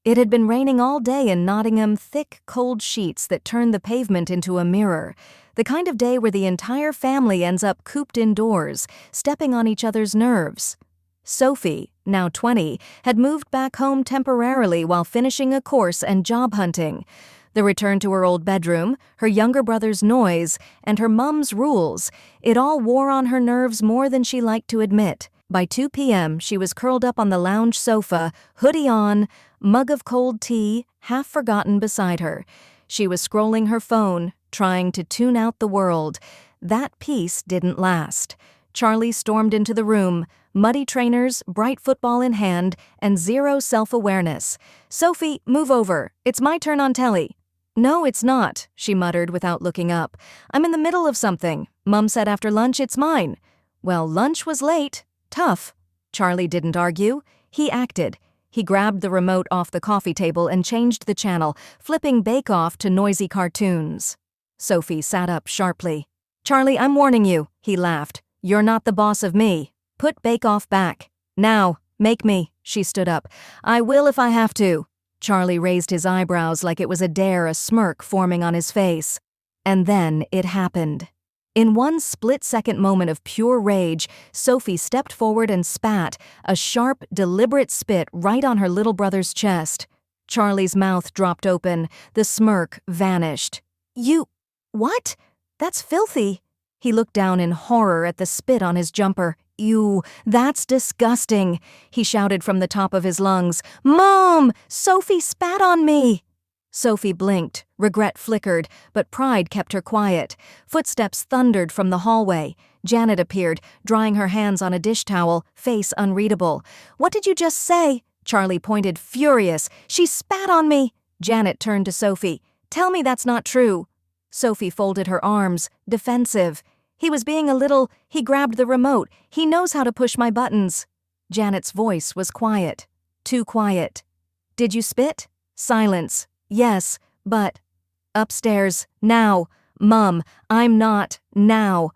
It had been raining all day in Nottingham, thick, cold sheets that turned the pavement into a mirror. The kind of day where the entire family ends up cooped indoors, stepping on each other's nerves. Sophie, now 20, had moved back home temporarily while finishing a course and job hunting. The return to her old bedroom, her younger brother's noise, and her mum's rules, it all wore on her nerves more than she liked to admit. By 2 p.m., she was curled up on the lounge sofa, hoodie on, mug of cold tea, half forgotten beside her. She was scrolling her phone, trying to tune out the world. That peace didn't last. Charlie stormed into the room, muddy trainers, bright football in hand, and zero self-awareness. "Sophie, move over. It's my turn on telly." "No, it's not," she muttered without looking up. "I'm in the middle of something. Mum said after lunch it's mine." Well, lunch was late. Tough. Charlie didn't argue. He acted. He grabbed the remote off the coffee table and changed the channel, flipping Bake Off to noisy cartoons. Sophie sat up sharply. "Charlie, I'm warning you," he laughed. "You're not the boss of me. Put Bake Off back. Now, make me." She stood up. "I will if I have to." Charlie raised his eyebrows like it was a dare, a smirk forming on his face. And then it happened. In one split-second moment of pure rage, Sophie stepped forward and spat, a sharp, deliberate spit right on her little brother's chest. Charlie's mouth dropped open. The smirk vanished. "You... what? That's filthy." He looked down in horror at the spit on his jumper. "Ew, that's disgusting," he shouted from the top of his lungs. "Mom! Sophie spat on me!" Sophie blinked, regret flickered, but pride kept her quiet. Footsteps thundered from the hallway. Janet appeared, drying her hands on a dish towel, face unreadable. "What did you just say?" Charlie pointed, furious. "She spat on me!" Janet turned to Sophie. "Tell me that's not true." Sophie folded her arms, defensive. "He was being a little... he grabbed the remote. He knows how to push my buttons." Janet's voice was quiet. Too quiet. "Did you spit?" Silence. "Yes, but..." "Upstairs. Now. Mum, I'm not. Now."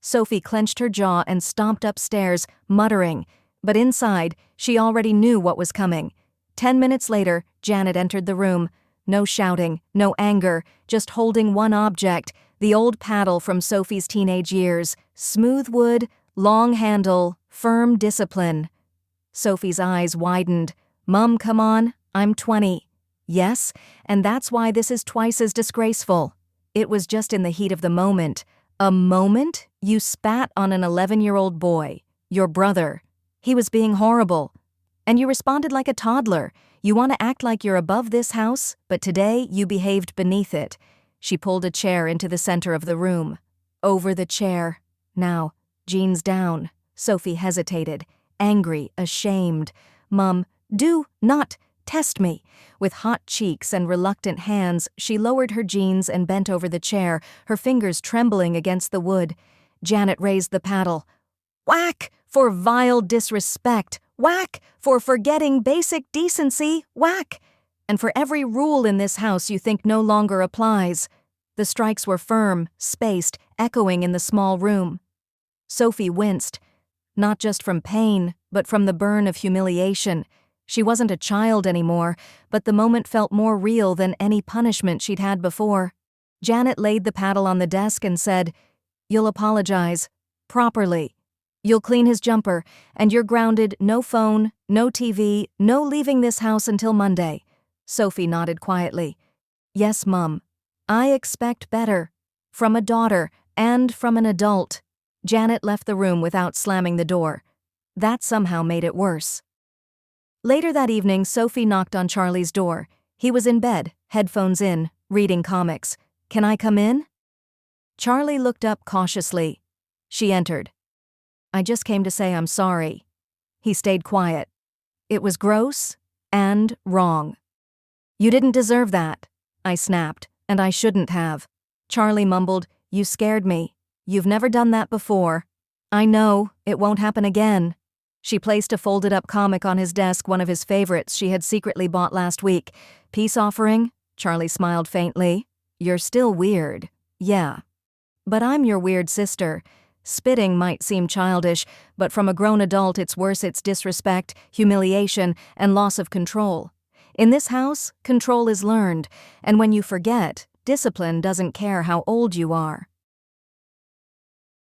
Sophie clenched her jaw and stomped upstairs, muttering. But inside, she already knew what was coming. 10 minutes later, Janet entered the room. No shouting, no anger, just holding one object, the old paddle from Sophie's teenage years. Smooth wood, long handle, firm discipline. Sophie's eyes widened. "Mum, come on. I'm 20. "Yes, and that's why this is twice as disgraceful." It was just in the heat of the moment. A moment? You spat on an 11-year-old boy. Your brother. He was being horrible. And you responded like a toddler. You want to act like you're above this house, but today you behaved beneath it. She pulled a chair into the center of the room. Over the chair. Now, jeans down. Sophie hesitated, angry, ashamed. "Mum, do not test me." With hot cheeks and reluctant hands, she lowered her jeans and bent over the chair, her fingers trembling against the wood. Janet raised the paddle. "Whack for vile disrespect. Whack for forgetting basic decency. Whack! And for every rule in this house you think no longer applies." The strikes were firm, spaced, echoing in the small room. Sophie winced, not just from pain, but from the burn of humiliation. She wasn't a child anymore, but the moment felt more real than any punishment she'd had before. Janet laid the paddle on the desk and said, "You'll apologize. Properly. You'll clean his jumper, and you're grounded, no phone, no TV, no leaving this house until Monday." Sophie nodded quietly. "Yes, Mum. I expect better. From a daughter, and from an adult." Janet left the room without slamming the door. That somehow made it worse. Later that evening, Sophie knocked on Charlie's door. He was in bed, headphones in, reading comics. "Can I come in?" Charlie looked up cautiously. She entered. "I just came to say I'm sorry." He stayed quiet. "It was gross and wrong." "You didn't deserve that," I snapped, "and I shouldn't have." Charlie mumbled, "You scared me. You've never done that before." "I know, it won't happen again." She placed a folded-up comic on his desk, one of his favorites she had secretly bought last week. "Peace offering?" Charlie smiled faintly. "You're still weird." "Yeah. But I'm your weird sister." Spitting might seem childish, but from a grown adult it's worse. It's disrespect, humiliation, and loss of control. In this house, control is learned, and when you forget, discipline doesn't care how old you are.